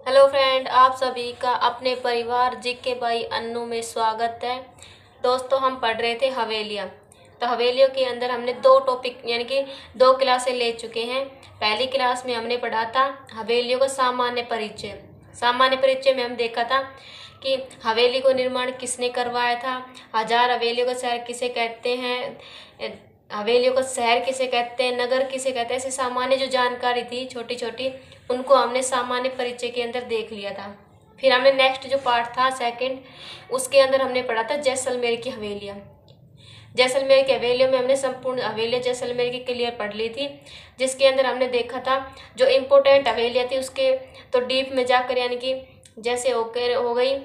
Hello friend, आप सभी का अपने परिवार जीके बाई अन्नू में स्वागत है। दोस्तों, हम पढ़ रहे थे हवेलियाँ। तो हवेलियों के अंदर हमने दो टॉपिक यानी कि दो क्लासें ले चुके हैं। पहली क्लास में हमने पढ़ा था हवेलियों का सामान्य परिचय। सामान्य परिचय में हम देखा था कि हवेली को निर्माण किसने करवाया था, हजार हवेलियों का शहर किसे कहते हैं, हवेलियों को शहर किसे कहते हैं, नगर किसे कहते हैं, ऐसी सामान्य जो जानकारी थी छोटी छोटी, उनको हमने सामान्य परिचय के अंदर देख लिया था। फिर हमने नेक्स्ट जो पार्ट था सेकंड, उसके अंदर हमने पढ़ा था जैसलमेर की हवेलियाँ। जैसलमेर की हवेलियों में हमने संपूर्ण हवेलियाँ जैसलमेर की क्लियर पढ़ ली थी, जिसके अंदर हमने देखा था जो इम्पोर्टेंट हवेलियाँ थी उसके तो डीप में जाकर, यानी कि जैसे हो गई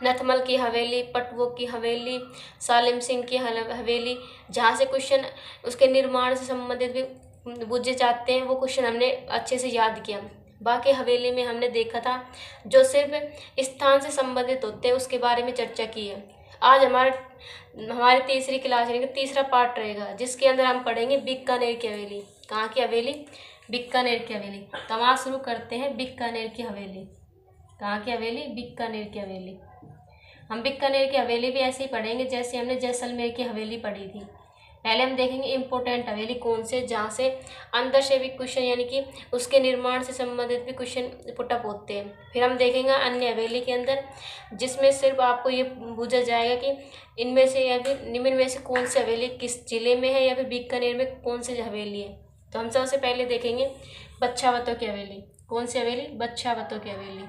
नथमल की हवेली, पटवो की हवेली, सालिम सिंह की हवेली, जहाँ से क्वेश्चन उसके निर्माण से संबंधित भी पूछे जाते हैं, वो क्वेश्चन हमने अच्छे से याद किया। बाकी हवेली में हमने देखा था जो सिर्फ स्थान से संबंधित होते हैं उसके बारे में चर्चा की है। आज हमारी तीसरी क्लास यानी कि तीसरा पार्ट रहेगा, जिसके अंदर हम पढ़ेंगे बीकानेर की हवेली। कहाँ की हवेली? बीकानेर की हवेली। तो हम आज शुरू करते हैं बीकानेर की हवेली। कहाँ की हवेली? बीकानेर की हवेली। हम बीकानेर की हवेली भी ऐसे ही पढ़ेंगे जैसे हमने जैसलमेर की हवेली पढ़ी थी। पहले हम देखेंगे इम्पोर्टेंट हवेली कौन से, जहाँ से अंदर से भी क्वेश्चन यानी कि उसके निर्माण से संबंधित भी क्वेश्चन पुटअप होते हैं। फिर हम देखेंगे अन्य हवेली के अंदर, जिसमें सिर्फ आपको ये पूछा जाएगा कि इनमें से या फिर निम्न में से कौन सी हवेली किस जिले में है या फिर बीकानेर में कौन सी हवेली है। तो हम सबसे पहले देखेंगे बच्छावतों की हवेली। कौन सी हवेली? बच्छावतों की हवेली।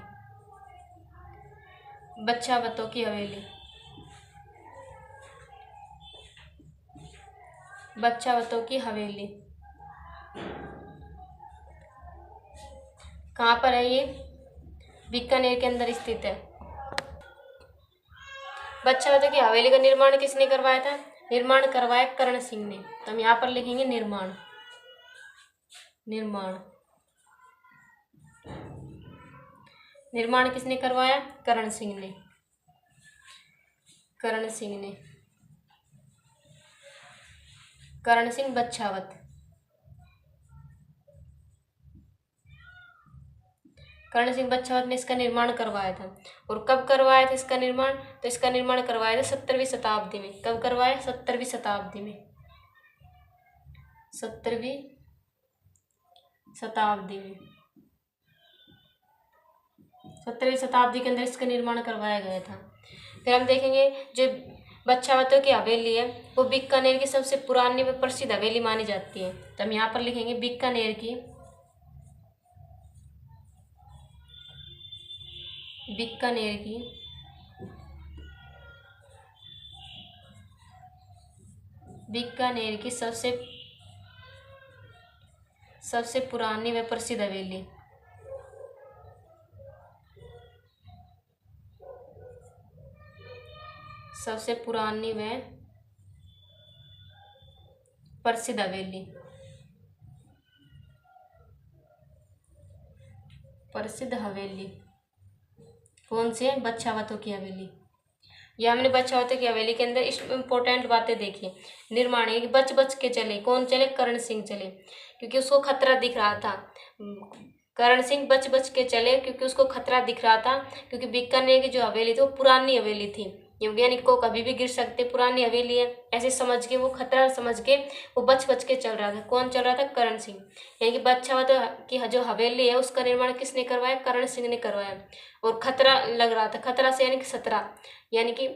बच्छावतों की हवेली। बच्छावतों की हवेली कहाँ पर है? ये बीकानेर के अंदर स्थित है। बच्छावतों की हवेली का निर्माण किसने करवाया था? निर्माण करवाया करण सिंह ने। तो हम यहाँ पर लिखेंगे निर्माण। निर्माण निर्माण किसने करवाया? करण सिंह ने। करण सिंह ने। करण सिंह बच्छावत। करण सिंह बच्छावत ने इसका निर्माण करवाया था। और कब करवाया था इसका निर्माण? तो इसका निर्माण करवाया था 17वीं शताब्दी में। कब करवाया? 17वीं शताब्दी में। 17वीं शताब्दी में। 17वीं शताब्दी के अंदर इसका निर्माण करवाया गया था। फिर हम देखेंगे जो बच्छावतों की हवेली है वो बीकानेर की सबसे पुरानी व प्रसिद्ध हवेली मानी जाती है। तो हम यहाँ पर लिखेंगे बीकानेर की बीकानेर की सबसे पुरानी व प्रसिद्ध हवेली। सबसे पुरानी व प्रसिद्ध हवेली। प्रसिद्ध हवेली कौन सी है? बच्छावतों की हवेली। ये हमने बच्छावतों की हवेली के अंदर इम्पोर्टेंट बातें देखी। निर्माण है कि बच बच के चले। कौन चले? करण सिंह चले, क्योंकि उसको खतरा दिख रहा था। करण सिंह बच बच के चले क्योंकि उसको खतरा दिख रहा था, क्योंकि बीकानेर की जो हवेली थी वो पुरानी हवेली थी। वैज्ञानिक को कभी भी गिर सकते, पुरानी हवेली है ऐसे समझ के, वो खतरा समझ के वो बच बच के चल रहा था। कौन चल रहा था? करण सिंह। यानी कि बच्छावत की जो हवेली है उसका निर्माण किसने करवाया? करण सिंह ने करवाया। और खतरा लग रहा था, खतरा से यानी कि खतरा, यानी कि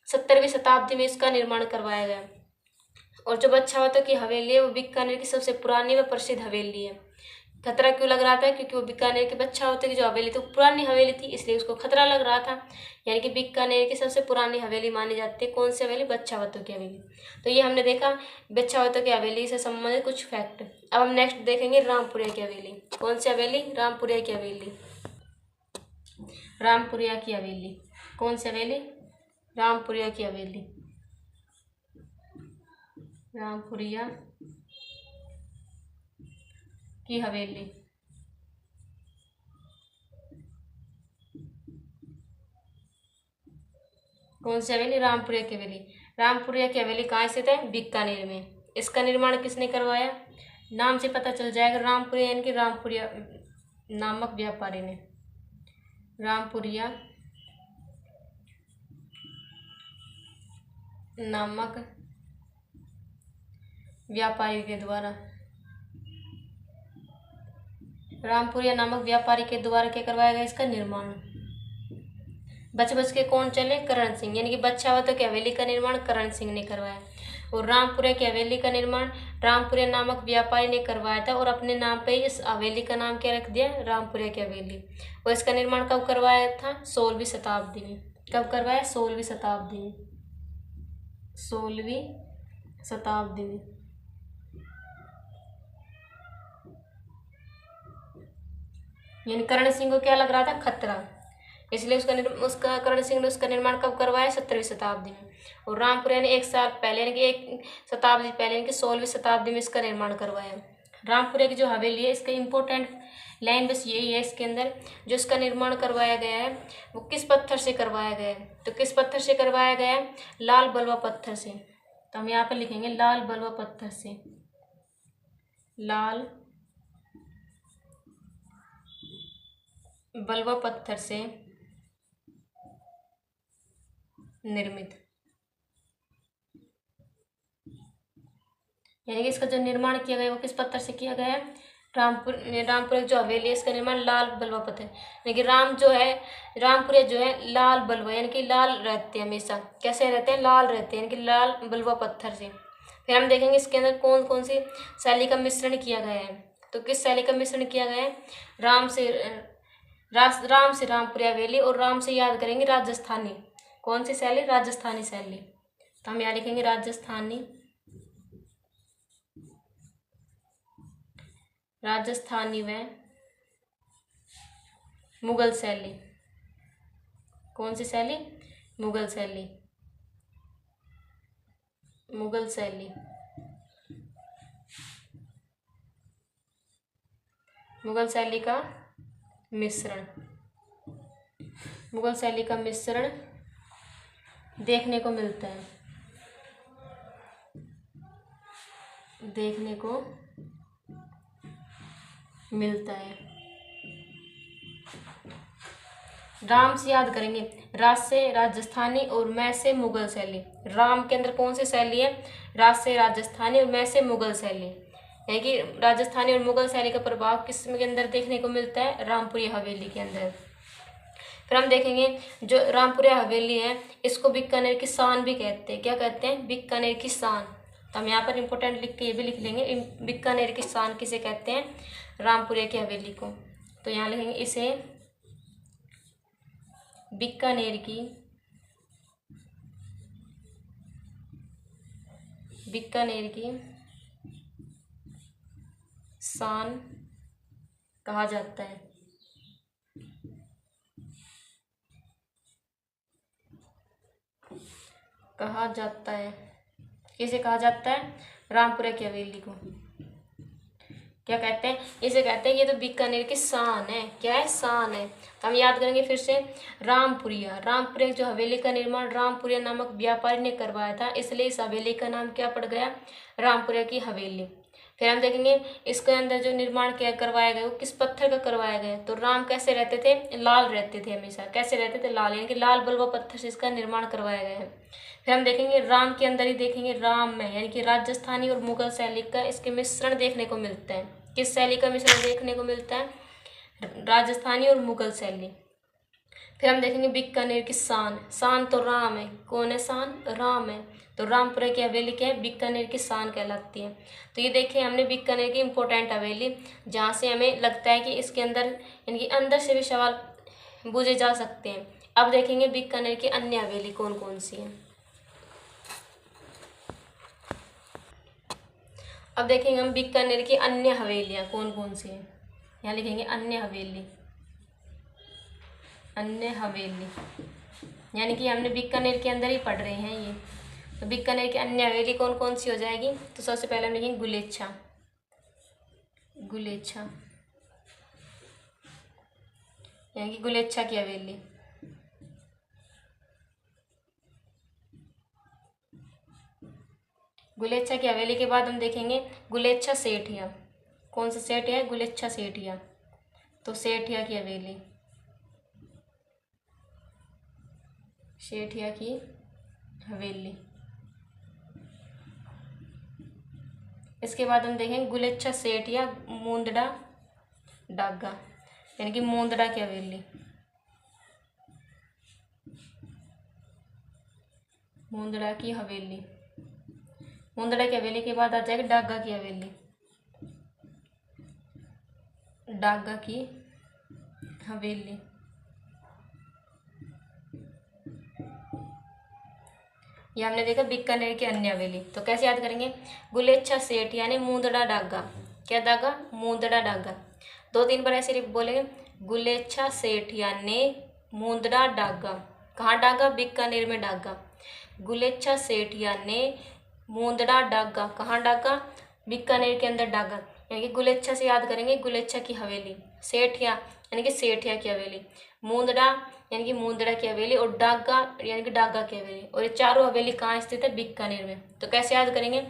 17वीं शताब्दी में इसका निर्माण करवाया गया। और जो बच्छावतों की हवेली है वो बीकानेर की सबसे पुरानी व प्रसिद्ध हवेली है। खतरा क्यों लग रहा था? क्योंकि वो बीकानेर के बच्छावतों की जो हवेली थी वो पुरानी हवेली थी, इसलिए उसको खतरा लग रहा था। यानी कि बीकानेर की सबसे पुरानी हवेली मानी जाती है। कौन सी हवेली? बच्छावतों की हवेली। तो ये हमने देखा बच्छावतों की हवेली से संबंधित कुछ फैक्ट। अब हम नेक्स्ट देखेंगे रामपुरिया की हवेली। कौन सी हवेली? रामपुरिया की हवेली। रामपुरिया की हवेली। कौन सी हवेली? रामपुरिया की हवेली। रामपुरिया की हवेली। कौन सी हवेली? रामपुरिया की हवेली। रामपुरिया की हवेली कहाँ स्थित है? बीकानेर में। इसका निर्माण किसने करवाया? नाम से पता चल जाएगा, रामपुरिया यानी कि रामपुरिया नामक व्यापारी ने। रामपुरिया नामक व्यापारी के द्वारा, रामपुरिया नामक व्यापारी के द्वारा क्या करवाया गया इसका निर्माण। बच बच के कौन चले, करण सिंह, यानी कि बच्चा हुआ तो क्या हवेली का निर्माण करण सिंह ने करवाया। और रामपुरे की हवेली का निर्माण रामपुरे नामक व्यापारी ने करवाया था और अपने नाम पे इस हवेली का नाम क्या रख दिया, रामपुरे की हवेली। और इसका निर्माण कब करवाया था, 16वीं शताब्दी में। कब करवाया, 16वीं शताब्दी में, 16वीं शताब्दी में। यानी करण सिंह को क्या लग रहा था, खतरा, इसलिए उसका करण सिंह ने उसका निर्माण कब करवाया, 17वीं शताब्दी में। और रामपुरे ने 1 साल पहले यानी कि 1 शताब्दी पहले यानी कि 16वीं शताब्दी में इसका निर्माण करवाया। रामपुरे की जो हवेली है इसका इम्पोर्टेंट लाइन बस यही है, इसके अंदर जो इसका निर्माण करवाया गया है वो किस पत्थर से करवाया गया है, तो किस पत्थर से करवाया गया है, लाल बलुआ पत्थर से। तो हम यहाँ पर लिखेंगे लाल बलुआ पत्थर से, लाल बलुआ पत्थर से निर्मित। यानी कि इसका जो निर्माण किया गया वो किस पत्थर से किया गया है, रामपुर जो हवेली है इसका निर्माण लाल बलुआ पत्थर। यानी कि रामपुरे जो है लाल बलुआ यानी कि लाल रहते हैं, हमेशा कैसे रहते हैं, लाल रहते हैं, यानी कि लाल बलुआ पत्थर से। फिर हम देखेंगे इसके अंदर कौन कौन सी शैली का मिश्रण किया गया है। तो किस शैली का मिश्रण किया गया है, राम से रामपुरी हवेली और राम से याद करेंगे राजस्थानी। कौन सी शैली, राजस्थानी शैली। तो हम यहाँ लिखेंगे राजस्थानी व मुगल शैली। कौन सी शैली, मुगल शैली, मुगल शैली, मुगल शैली का मिश्रण, मुगल शैली का मिश्रण देखने को मिलता है, देखने को मिलता है। राम से याद करेंगे, राज से राजस्थानी और मैं से मुगल शैली। राम के अंदर कौन सी शैली है, राज से राजस्थानी और मैं से मुगल शैली। यानी कि राजस्थानी और मुगल शैली का प्रभाव किस के अंदर देखने को मिलता है, रामपुरी हवेली के अंदर। फिर हम देखेंगे जो रामपुरी हवेली है इसको बीकानेर की शान भी कहते हैं। क्या कहते हैं, बीकानेर की शान। तो हम यहाँ पर इंपॉर्टेंट लिख के ये भी लिख लेंगे, बीकानेर की शान किसे कहते हैं, रामपुरे की हवेली को। तो यहाँ लिखेंगे इसे बीकानेर की शान कहा जाता है। कहा जाता है, किसे कहा जाता है, रामपुरे की हवेली को क्या कहते हैं, इसे कहते हैं ये तो बीकानेर की शान है। क्या है, शान है। तो हम याद करेंगे फिर से, रामपुरिया जो हवेली का निर्माण रामपुरिया नामक व्यापारी ने करवाया था, इसलिए इस हवेली का नाम क्या पड़ गया, रामपुरिया की हवेली। फिर हम देखेंगे इसके अंदर जो निर्माण क्या करवाया गया वो किस पत्थर का करवाया गया। तो राम कैसे रहते थे, लाल रहते थे, हमेशा कैसे रहते थे, लाल, यानी कि लाल बलुआ पत्थर से इसका निर्माण करवाया गया है। फिर हम देखेंगे राम के अंदर ही देखेंगे राम में यानी कि राजस्थानी और मुगल शैली का इसके मिश्रण देखने को मिलता है। किस शैली का मिश्रण देखने को मिलता है, राजस्थानी और मुगल शैली। फिर हम देखेंगे बीकानेर की शान तो राम है। कौन है शान, राम है। तो रामपुरा की हवेली क्या है, बीकानेर की शान कहलाती है। तो ये देखिए हमने बीकानेर की इम्पोर्टेंट हवेली, जहाँ से हमें लगता है कि इसके अंदर यानी कि अंदर से भी सवाल पूछे जा सकते हैं। अब देखेंगे बीकानेर की अन्य हवेली कौन कौन सी है। अब देखेंगे हम बीकानेर की अन्य हवेलियाँ कौन कौन सी हैं। यहाँ लिखेंगे अन्य हवेली, अन्य हवेली, यानी कि हमने बीकानेर के अंदर ही पढ़ रहे हैं ये। तो बीकानेर की अन्य हवेली कौन कौन सी हो जाएगी। तो सबसे पहले हम लिखेंगे गुलेच्छा, गुलेच्छा यानी कि गुलेच्छा की हवेली। गुलेच्छा की हवेली के बाद हम देखेंगे गुलेच्छा सेठिया। कौन सा सेठ है, गुलेच्छा सेठिया। तो सेठिया की हवेली, सेठिया की हवेली। इसके बाद हम देखेंगे गुलेच्छा सेठ या मूंदड़ा डागा, यानी कि मूंदड़ा की हवेली। मूंदड़ा की हवेली। मूंदड़ा की हवेली के बाद आ जाएगा डागा की हवेली। डागा की हवेली। ये हमने देखा बीकानेर की अन्य हवेली। तो कैसे याद करेंगे? गुलेच्छा सेठ यानी मूंदड़ा डागा। क्या डागा? मूंदड़ा डागा। 2-3 बार ऐसे बोलेंगे, गुलेच्छा सेठ यानी मूंदड़ा डागा। कहाँ डागा? बीकानेर में डागा। गुलेच्छा सेठ यानी मूंदड़ा डागा। कहाँ डागा? बीकानेर के अंदर डागा। यानी कि गुलेच्छा से याद करेंगे गुलेच्छा की हवेली, सेठिया यानी कि सेठिया की हवेली, मूंदड़ा यानी कि मूंदड़ा की हवेली, और डागा यानी कि डागा की हवेली। और ये चारों हवेली कहाँ स्थित है? बीकानेर में। तो कैसे याद करेंगे?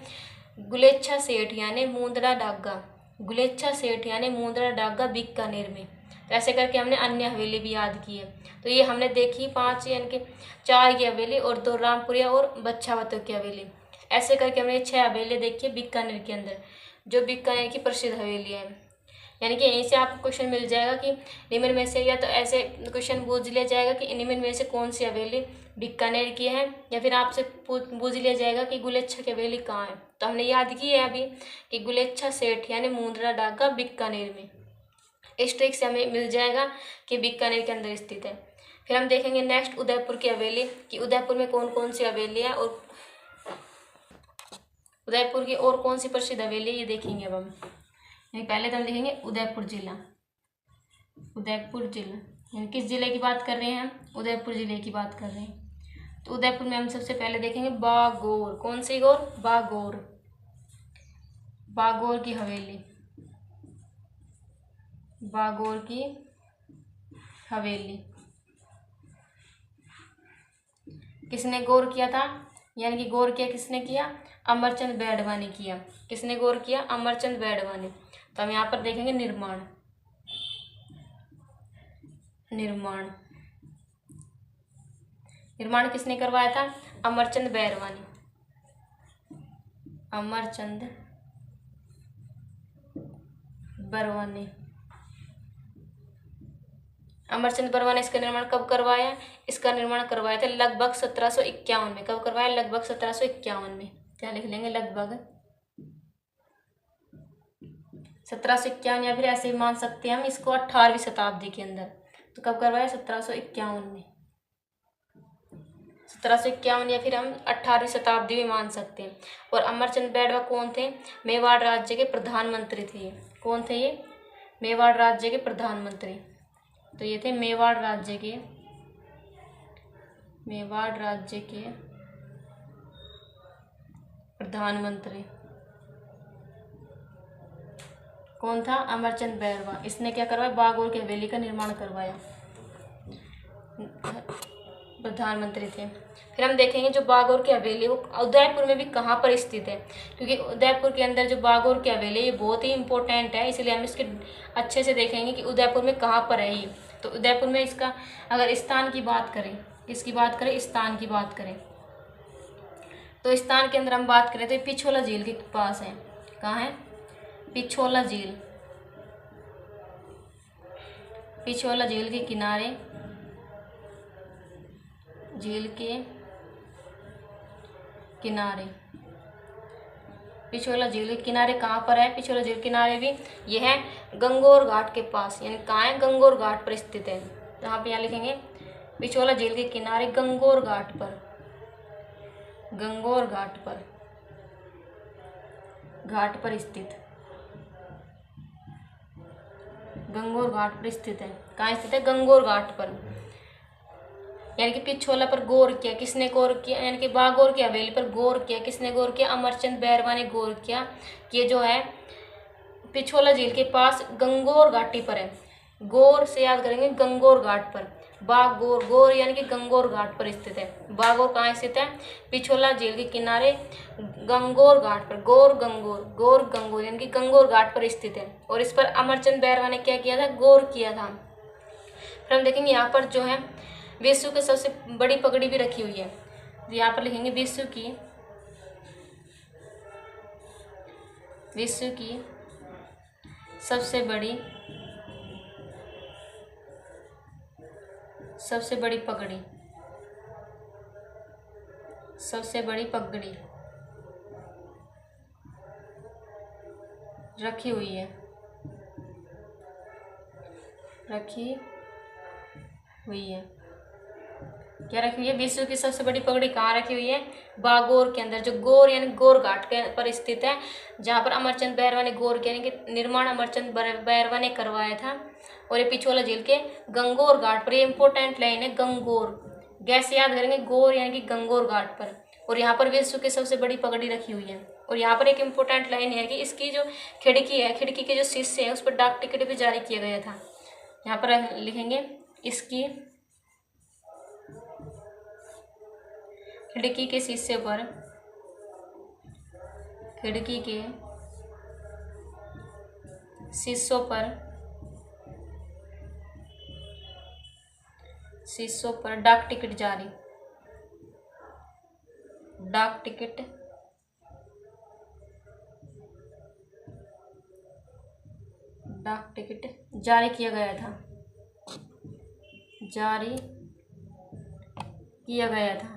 गुलेच्छा सेठ यानी मूंदड़ा डागा। गुलेच्छा सेठ यानी मूंदड़ा डागा बीकानेर में। तो ऐसे करके हमने अन्य हवेली भी याद की है। तो ये हमने देखी 5 यानी कि 4 की हवेली और 2 रामपुरिया और बच्छावत की हवेली। ऐसे करके हमने 6 हवेली देखी है बीकानेर के अंदर, जो बीकानेर की प्रसिद्ध हवेली है। यानी कि यहीं से आपको क्वेश्चन मिल जाएगा कि निम्न में से, या तो ऐसे क्वेश्चन पूछ लिया जाएगा कि निम्न में से कौन सी हवेली बीकानेर की है, या फिर आपसे पूछ लिया जाएगा कि गुलेच्छा की हवेली कहाँ है। तो हमने याद की है अभी कि गुलेच्छा सेठ यानी मूंदड़ा डागा बीकानेर में। इस ट्रिक से हमें मिल जाएगा कि बीकानेर के अंदर स्थित है। फिर हम देखेंगे नेक्स्ट उदयपुर की हवेली, कि उदयपुर में कौन कौन सी हवेली है और उदयपुर की और कौन सी प्रसिद्ध हवेली, ये देखेंगे अब हम। पहले तो हम देखेंगे उदयपुर जिला। उदयपुर जिला यानी किस जिले की बात कर रहे हैं हम? उदयपुर जिले की बात कर रहे हैं। तो उदयपुर में हम सबसे पहले देखेंगे बागोर। कौन सी गौर? बागोर। बागोर की हवेली। बागोर की हवेली। किसने गौर किया था? यानी कि गौर किया किसने किया? अमरचंद बैडवा ने किया। किसने गौर किया? अमरचंद बैडवा ने। तो हम यहाँ पर देखेंगे निर्माण। निर्माण। निर्माण किसने करवाया था? अमरचंद बैरवा ने। अमरचंद बरवा ने। अमरचंद बरवा ने इसका निर्माण कब करवाया? इसका निर्माण करवाया था लगभग 1751 में। कब करवाया? लगभग 1751 में। क्या लिख लेंगे? लगभग 1751, या फिर ऐसे ही मान सकते हैं हम इसको 18वीं शताब्दी के अंदर। तो कब करवाया? 1751 में। 1751 या फिर हम 18वीं शताब्दी में मान सकते हैं। और अमरचंद बैरवा कौन थे? मेवाड़ राज्य के प्रधानमंत्री थे। कौन थे ये? मेवाड़ राज्य के प्रधानमंत्री। तो ये थे मेवाड़ राज्य के प्रधानमंत्री। कौन था? अमरचंद बैरवा। इसने क्या करवाया? बागोर की हवेली का निर्माण करवाया। प्रधानमंत्री थे। फिर हम देखेंगे जो बागोर की हवेली वो उदयपुर में भी कहाँ पर स्थित है, क्योंकि उदयपुर के अंदर जो बागोर की हवेली ये बहुत ही इंपॉर्टेंट है, इसलिए हम इसके अच्छे से देखेंगे कि उदयपुर में कहाँ पर है ये। तो उदयपुर में इसका अगर स्थान की बात करें, किसकी बात करें? स्थान की बात करें, तो स्थान के अंदर हम बात करें तो पिछोला झील के पास है। कहाँ है? पिछोला झील। पिछोला झील के किनारे, झील के किनारे। पिछोला झील के किनारे कहाँ पर है? पिछोला झील किनारे भी यह है गंगोर घाट के पास, यानी कहाँ है? गंगोर घाट पर स्थित है। तो यहाँ पे यहाँ लिखेंगे पिछोला झील के किनारे गंगोर घाट पर। गंगोर घाट पर, घाट पर स्थित। गंगोर घाट पर स्थित है। कहाँ स्थित है? गंगोर घाट पर। यानी कि पिछोला पर गौर किया किसने? गौर किया यानी कि बागोर की हवेली पर गौर किया किसने? गौर किया अमरचंद बैरवा ने गौर किया कि ये जो है पिछोला झील के पास गंगोर घाटी पर है। गौर से याद करेंगे गंगोर घाट पर। बागोर, गौर यानी कि गंगोर घाट पर स्थित है। बागोर कहाँ स्थित है? पिछोला झील के किनारे गंगोर घाट पर। गौर गंगोर, गौर गंगोर यानी कि गंगोर घाट पर स्थित है। और इस पर अमरचंद बैरवा ने क्या किया था? गौर किया था। फिर हम देखेंगे यहाँ पर जो है विश्व की सबसे बड़ी पगड़ी भी रखी हुई है। तो यहाँ पर लिखेंगे विश्व की सबसे बड़ी पगड़ी रखी हुई है। क्या रखी हुई है? विश्व की सबसे बड़ी पगड़ी कहाँ रखी हुई है? बागोर के अंदर, जो गोर यानी गोर घाट के पर स्थित है, जहाँ पर अमरचंद बैरवा ने गोर के यानी कि निर्माण अमरचंद बैरवा ने करवाया था। और ये पिछोला झील के गंगोर घाट पर, ये इंपॉर्टेंट लाइन है गंगोर, कैसे याद करेंगे? गोर यानी कि गंगोर घाट पर। और यहाँ पर विश्व की सबसे बड़ी पगड़ी रखी हुई है। और यहाँ पर एक इम्पोर्टेंट लाइन है कि इसकी जो खिड़की है, खिड़की के जो शीशे हैं उस पर डाक टिकट भी जारी किया गया था। यहाँ पर लिखेंगे इसकी खिड़की के शीशे पर, शीशों पर डाक टिकट जारी किया गया था।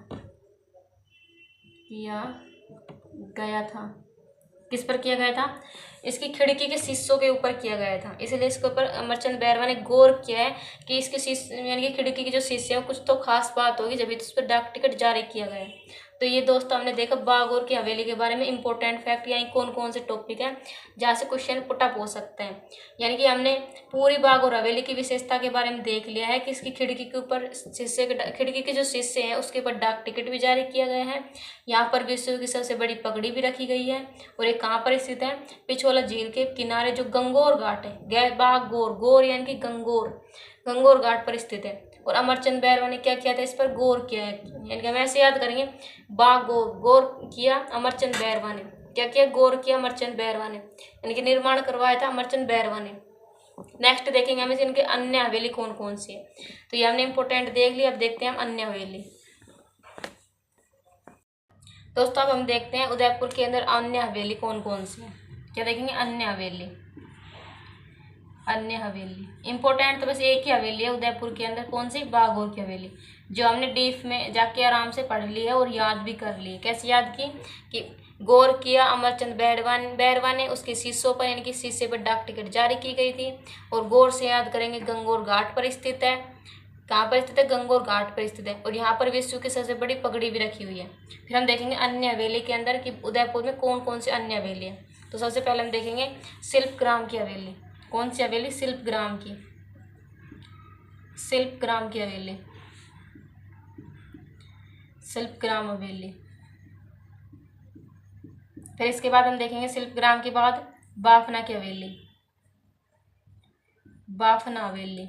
किस पर किया गया था? इसकी खिड़की के शीशों के ऊपर किया गया था। इसलिए इसके ऊपर अमरचंद बैरवा ने गौर किया है कि इसके शीशे यानी कि खिड़की की जो शीशे हैं कुछ तो खास बात होगी, जब इस पर डाक टिकट जारी किया गया है। तो ये दोस्तों हमने देखा बागोर की हवेली के बारे में इंपॉर्टेंट फैक्ट, यानी कौन कौन से टॉपिक हैं जहाँ से क्वेश्चन पुटअप हो सकते हैं। यानी कि हमने पूरी बागोर हवेली की विशेषता के बारे में देख लिया है कि इसकी खिड़की के ऊपर खिड़की के जो शीशे हैं उसके ऊपर डाक टिकट भी जारी किया गया है। यहाँ पर विश्व की सबसे बड़ी पगड़ी भी रखी गई है। और ये कहाँ पर स्थित है? पिछोला झील के किनारे जो गंगोर घाट है, गोर यानी कि गंगोर घाट पर स्थित है। और अमरचंद बैरवा ने क्या किया था? इस पर गौर किया है। यानी कि हम ऐसे याद करेंगे, गौर किया अमरचंद बैरवा ने। क्या किया? गौर किया अमरचंद बैरवा ने, यानी कि निर्माण करवाया था अमरचंद बैरवा ने। नेक्स्ट देखेंगे हम इनके अन्य हवेली कौन कौन सी है। तो ये हमने इंपॉर्टेंट देख लिया। अब देखते हैं हम अन्य हवेली। दोस्तों अब हम देखते हैं उदयपुर के अंदर अन्य हवेली कौन कौन सी है। क्या देखेंगे? अन्य हवेली इंपॉर्टेंट तो बस एक ही हवेली है उदयपुर के अंदर, कौन सी? बागोर की हवेली, जो हमने डीप में जाके आराम से पढ़ ली है और याद भी कर ली है। कैसे याद की? कि गौर किया अमरचंद बैरवा ने, उसके शीशों पर यानी कि शीशे पर डाक टिकट जारी की गई थी। और गौर से याद करेंगे गंगोर घाट पर स्थित है। कहाँ पर स्थित है? गंगोर घाट पर स्थित है। और यहाँ पर विश्व की सबसे बड़ी पगड़ी भी रखी हुई है। फिर हम देखेंगे अन्य हवेली के अंदर कि उदयपुर में कौन कौन सी अन्य हवेली है। तो सबसे पहले हम देखेंगे शिल्पग्राम की हवेली। कौन सी हवेली? शिल्पग्राम की हवेली, शिल्पग्राम हवेली। फिर इसके बाद हम देखेंगे शिल्पग्राम के बाद बाफना की हवेली, बाफना हवेली।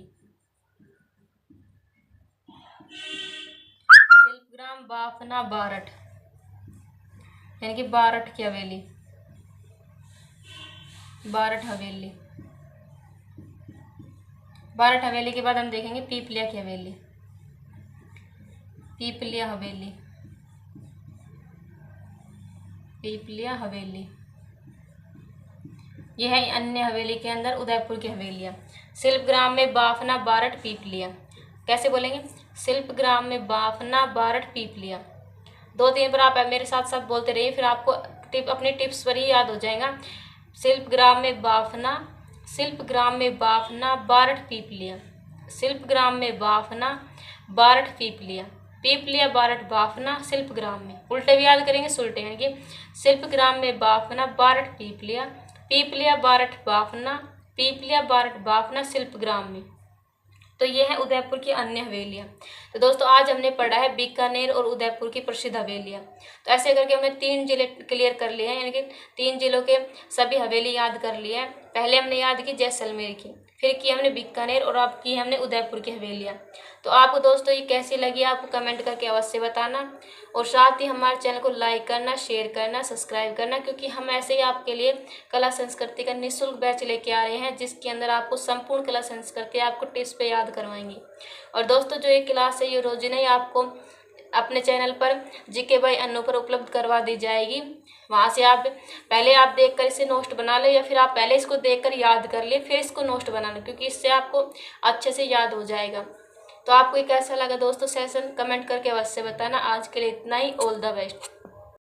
शिल्पग्राम, बाफना, बारठ यानी कि बारठ की हवेली, बारठ हवेली। बारठ हवेली के बाद हम देखेंगे पीपलिया की हवेली, पीपलिया हवेली। यह है अन्य हवेली के अंदर उदयपुर की हवेलियाँ। शिल्पग्राम में बाफना, बारठ, पीपलिया। कैसे बोलेंगे? शिल्पग्राम में बाफना, बारठ, पीपलिया। 2-3 बार आप मेरे साथ साथ बोलते रहिए, फिर आपको अपनी टिप्स पर ही याद हो जाएगा। शिल्पग्राम में बाफना, बारठ, पीपलिया। शिल्पग्राम में बाफना, बारठ, पीपलिया। पीपलिया, बारठ, बाफना, शिल्पग्राम में। उल्टे भी याद करेंगे, सुलटे यानी कि शिल्पग्राम में बाफना, बारठ, पीपलिया, पीपलिया, बारठ, बाफना, पीपलिया, बारठ, बाफना, शिल्पग्राम में। तो ये है उदयपुर की अन्य हवेलियाँ। तो दोस्तों आज हमने पढ़ा है बीकानेर और उदयपुर की प्रसिद्ध हवेलियाँ। तो ऐसे करके हमने 3 जिले क्लियर कर लिए हैं, यानी कि 3 जिलों के सभी हवेली याद कर लिए हैं। पहले हमने याद की जैसलमेर की, फिर की हमने बीकानेर और अब की हमने उदयपुर की हवेलियाँ। तो आपको दोस्तों ये कैसी लगी आपको कमेंट करके अवश्य बताना, और साथ ही हमारे चैनल को लाइक करना, शेयर करना, सब्सक्राइब करना, क्योंकि हम ऐसे ही आपके लिए कला संस्कृति का निःशुल्क बैच लेके आ रहे हैं, जिसके अंदर आपको संपूर्ण कला संस्कृति आपको टिप्स पे याद करवाएंगे। और दोस्तों जो ये क्लास है ये रोजाना ही आपको अपने चैनल पर जीके बाई अन्नू पर उपलब्ध करवा दी जाएगी। वहाँ से आप पहले आप देखकर इसे नोट बना ले, या फिर आप पहले इसको देखकर याद कर ले फिर इसको नोट बनाना, क्योंकि इससे आपको अच्छे से याद हो जाएगा। तो आपको ये कैसा लगा दोस्तों सेशन, कमेंट करके अवश्य बताना। आज के लिए इतना ही। All the best.